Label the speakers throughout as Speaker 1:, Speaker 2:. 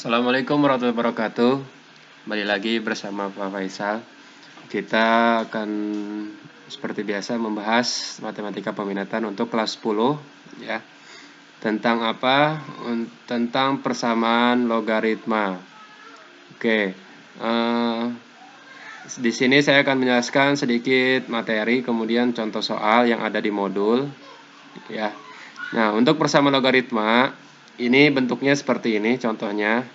Speaker 1: Assalamualaikum warahmatullahi wabarakatuh. Kembali lagi bersama Pak Faisal. Kita akan seperti biasa membahas matematika peminatan untuk kelas 10 ya. Tentang apa? Tentang persamaan logaritma. Oke. Di sini saya akan menjelaskan sedikit materi, kemudian contoh soal yang ada di modul ya. Nah, untuk persamaan logaritma ini bentuknya seperti ini contohnya.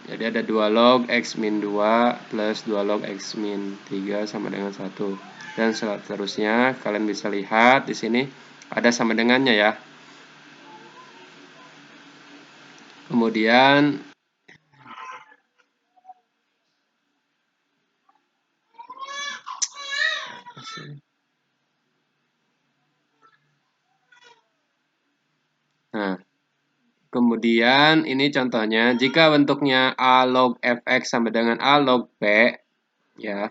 Speaker 1: Jadi ada 2 log x min 2 plus 2 log x min 3 sama dengan 1. Dan seterusnya, kalian bisa lihat di sini ada sama dengannya ya. Kemudian kemudian ini contohnya, jika bentuknya a log fx sama dengan a log p ya,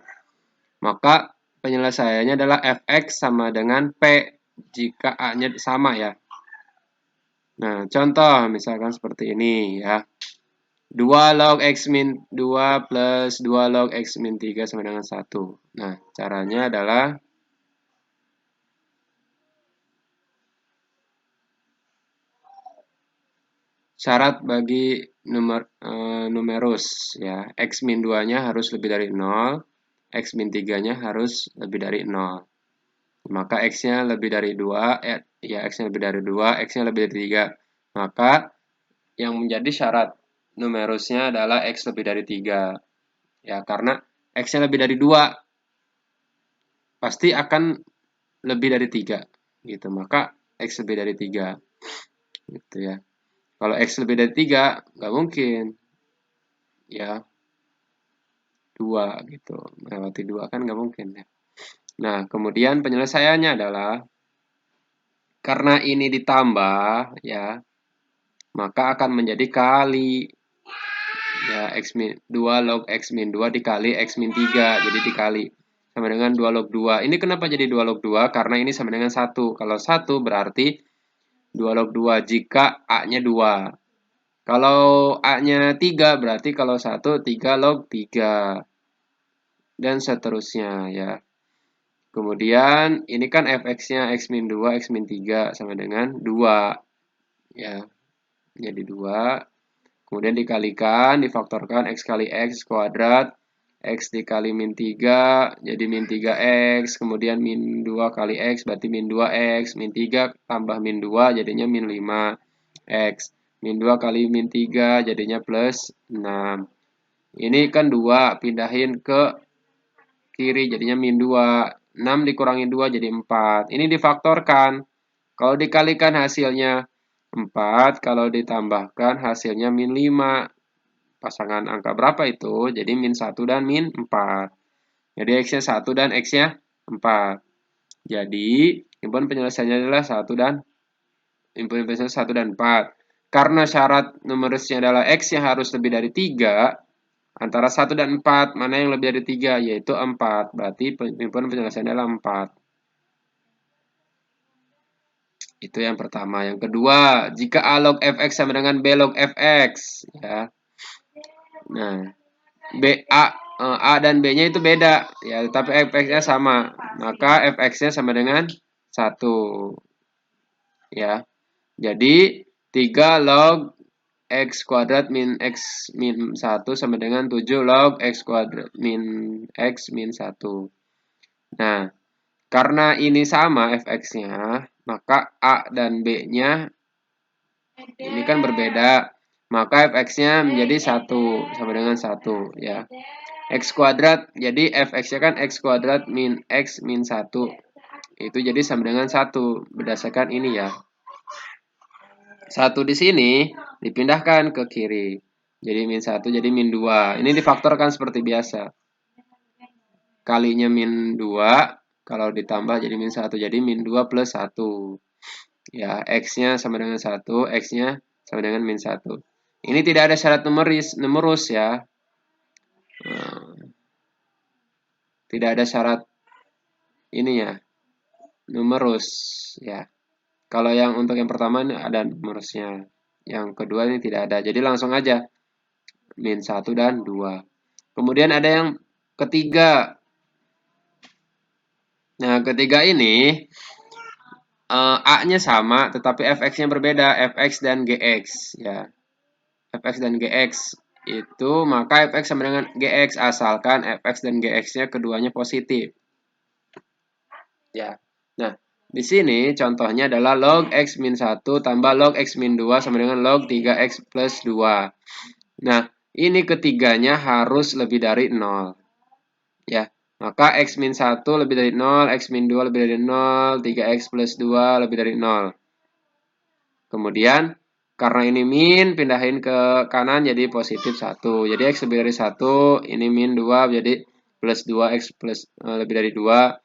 Speaker 1: maka penyelesaiannya adalah fx sama dengan p jika a-nya sama ya. Nah, contoh misalkan seperti ini ya. 2 log x min 2 plus 2 log x min 3 sama dengan 1. Nah, caranya adalah syarat bagi numerus ya. X min 2-nya harus lebih dari 0, x min 3-nya harus lebih dari 0. Maka x-nya lebih dari 2, x-nya lebih dari 2, x-nya lebih dari 3. Maka yang menjadi syarat numerusnya adalah x lebih dari 3. Ya, karena x-nya lebih dari 2 pasti akan lebih dari 3 gitu. Maka x lebih dari 3 gitu ya. Kalau x lebih dari 3 nggak mungkin ya 2 gitu. Melewati 2 kan nggak mungkin ya. Nah, kemudian penyelesaiannya adalah karena ini ditambah ya, maka akan menjadi kali ya x min 2 log x min 2 dikali x min 3. Jadi dikali sama dengan 2 log 2. Ini kenapa jadi 2 log 2? Karena ini sama dengan 1. Kalau 1 berarti 2 log 2 jika A-nya 2. Kalau A-nya 3 berarti kalau 1 3 log 3. Dan seterusnya ya. Kemudian ini kan fx-nya x min 2, x min 3 sama dengan 2. Ya, jadi 2. Kemudian dikalikan, difaktorkan x kali x kuadrat. X dikali min 3, jadi min 3x. Kemudian min 2 kali x, berarti min 2x. Min 3 tambah min 2, jadinya min 5x. Min 2 kali min 3, jadinya plus 6. Ini kan 2, pindahin ke kiri, jadinya min 2. 6 dikurangi 2, jadi 4. Ini difaktorkan. Kalau dikalikan hasilnya 4, kalau ditambahkan hasilnya min 5. Pasangan angka berapa itu? Jadi min 1 dan min 4. Jadi x-nya 1 dan x-nya 4. Jadi, himpunan penyelesaiannya adalah 1 dan 4. Karena syarat numerusnya adalah x yang harus lebih dari 3, antara 1 dan 4, mana yang lebih dari 3? Yaitu 4. Berarti himpunan penyelesaiannya adalah 4. Itu yang pertama. Yang kedua, jika a log fx sama dengan b log fx, ya. Nah, A dan B-nya itu beda ya, tapi fx-nya sama. Maka fx-nya sama dengan 1. Ya. Jadi 3 log x kuadrat min x min 1 sama dengan 7 log x kuadrat min x min 1. Nah, karena ini sama fx-nya, maka A dan B-nya ini kan berbeda. Maka fx-nya menjadi 1 sama dengan 1 ya. X kuadrat, jadi fx-nya kan x kuadrat min x min 1. Itu jadi sama dengan 1 berdasarkan ini ya. 1 di sini dipindahkan ke kiri. Jadi min 1 jadi min 2. Ini difaktorkan seperti biasa. Kalinya min 2, kalau ditambah jadi min 1. Jadi min 2 plus 1. Ya, x-nya sama dengan 1, x-nya sama dengan min 1. Ini tidak ada syarat numerus ya. Tidak ada syarat ini ya, numerus ya. Kalau yang untuk yang pertama ini ada numerusnya. Yang kedua ini tidak ada. Jadi langsung aja min 1 dan 2. Kemudian ada yang ketiga. Nah, ketiga ini A-nya sama, tetapi fx-nya berbeda, fx dan gx. Ya, fx dan gx itu, maka fx sama dengan gx, asalkan fx dan gx-nya keduanya positif. Ya, nah, di sini contohnya adalah log x min 1 tambah log x min 2 sama dengan log 3x plus 2. Nah, ini ketiganya harus lebih dari 0. Ya, maka x min 1 lebih dari 0, x min 2 lebih dari 0, 3x plus 2 lebih dari 0. Kemudian, karena ini min, pindahin ke kanan jadi positif 1. Jadi x lebih dari 1, ini min 2 jadi plus 2, x plus lebih dari 2.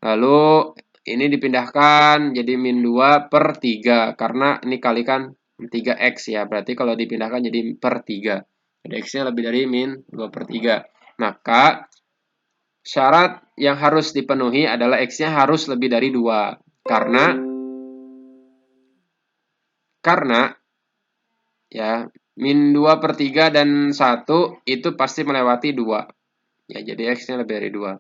Speaker 1: Lalu, ini dipindahkan jadi min 2 per 3. Karena ini kalikan 3x ya, berarti kalau dipindahkan jadi per 3. Jadi x-nya lebih dari min 2 per 3. Maka, syarat yang harus dipenuhi adalah x-nya harus lebih dari 2. Karena ya, min 2 per 3 dan 1 itu pasti melewati 2. Ya, jadi x-nya lebih dari 2.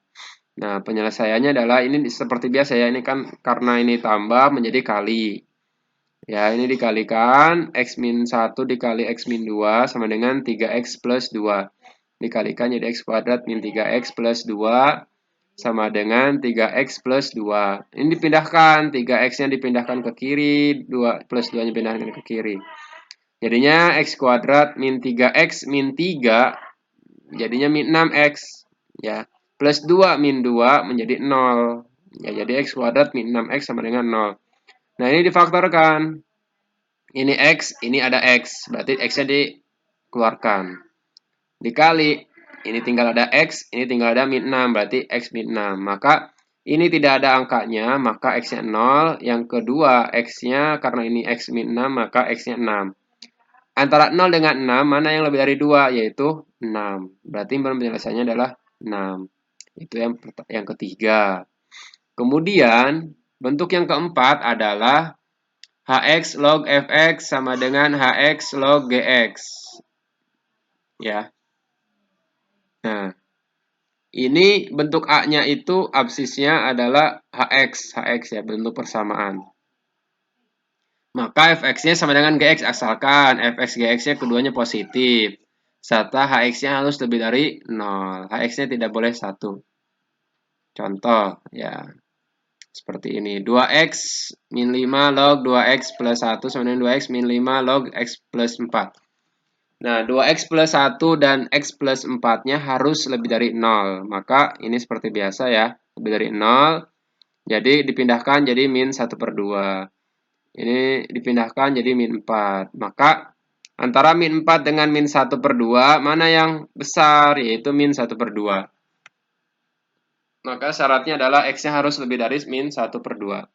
Speaker 1: Nah, penyelesaiannya adalah ini seperti biasa ya, ini kan karena ini tambah menjadi kali. Ya, ini dikalikan x min 1 dikali x min 2 sama dengan 3x plus 2. Dikalikan jadi x kuadrat min 3x plus 2 sama dengan 3x plus 2. Ini dipindahkan, 3x-nya dipindahkan ke kiri, 2 plus 2-nya dipindahkan ke kiri. Jadinya x kuadrat min 3x min 3, jadinya min 6x. Ya, plus 2 min 2 menjadi 0. Ya, jadi x kuadrat min 6x sama dengan 0. Nah, ini difaktorkan. Ini x, ini ada x. Berarti x-nya dikeluarkan. Dikali, ini tinggal ada x, ini tinggal ada min 6. Berarti x min 6. Maka ini tidak ada angkanya, maka x-nya 0. Yang kedua, x-nya karena ini x min 6, maka x-nya 6. Antara 0 dengan 6, mana yang lebih dari 2? Yaitu 6. Berarti penyelesaiannya adalah 6. Itu yang ketiga. Kemudian, bentuk yang keempat adalah hx log fx sama dengan hx log gx. Ya. Nah, ini bentuk A-nya itu absisnya adalah hx ya, bentuk persamaan. Maka fx-nya sama dengan gx asalkan fx gx-nya keduanya positif. Serta hx-nya harus lebih dari 0. Hx-nya tidak boleh 1. Contoh, ya. Seperti ini. 2x min 5 log 2x plus 1 sama dengan 2x min 5 log x plus 4. Nah, 2x plus 1 dan x plus 4-nya harus lebih dari 0. Maka ini seperti biasa ya. Lebih dari 0. Jadi dipindahkan jadi min 1 per 2. Ini dipindahkan jadi min 4. Maka antara min 4 dengan min 1 per 2, mana yang besar? Yaitu min 1 per 2. Maka syaratnya adalah x-nya harus lebih dari min 1 per 2.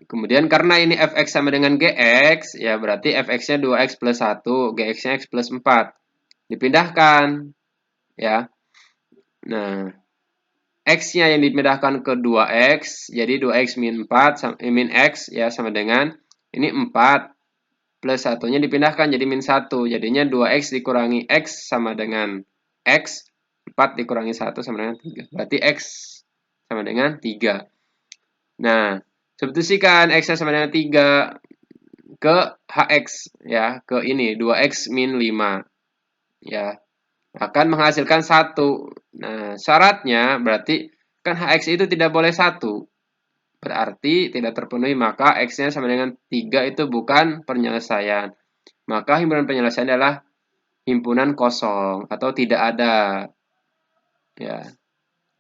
Speaker 1: Kemudian karena ini fx sama dengan gx, ya berarti fx-nya 2x plus 1, gx-nya x plus 4. Dipindahkan. Ya. Nah, x-nya yang dipindahkan ke 2x, jadi 2x min 4, min x ya sama dengan, ini 4, plus 1-nya dipindahkan jadi min 1, jadinya 2x dikurangi x sama dengan x, 4 dikurangi 1 sama dengan 3, berarti x sama dengan 3. Nah, substitusikan x-nya sama dengan 3 ke hx, ya, ke ini, 2x min 5, ya, akan menghasilkan 1. Nah, syaratnya berarti kan hx itu tidak boleh 1. Berarti tidak terpenuhi, maka x-nya sama dengan 3 itu bukan penyelesaian. Maka himpunan penyelesaian adalah himpunan kosong atau tidak ada. Ya,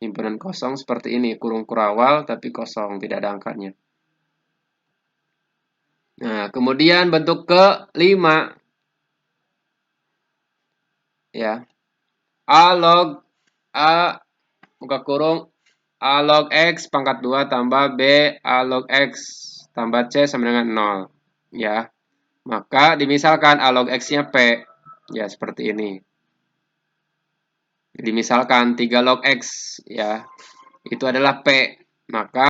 Speaker 1: himpunan kosong seperti ini, kurung kurawal tapi kosong, tidak ada angkanya. Nah, kemudian bentuk ke-5. Ya. A log A buka kurung A log X pangkat 2 tambah B A log X tambah C sama dengan 0. Ya. Maka dimisalkan A log X-nya P. Ya, seperti ini. Dimisalkan 3 log X. Ya. Itu adalah P. Maka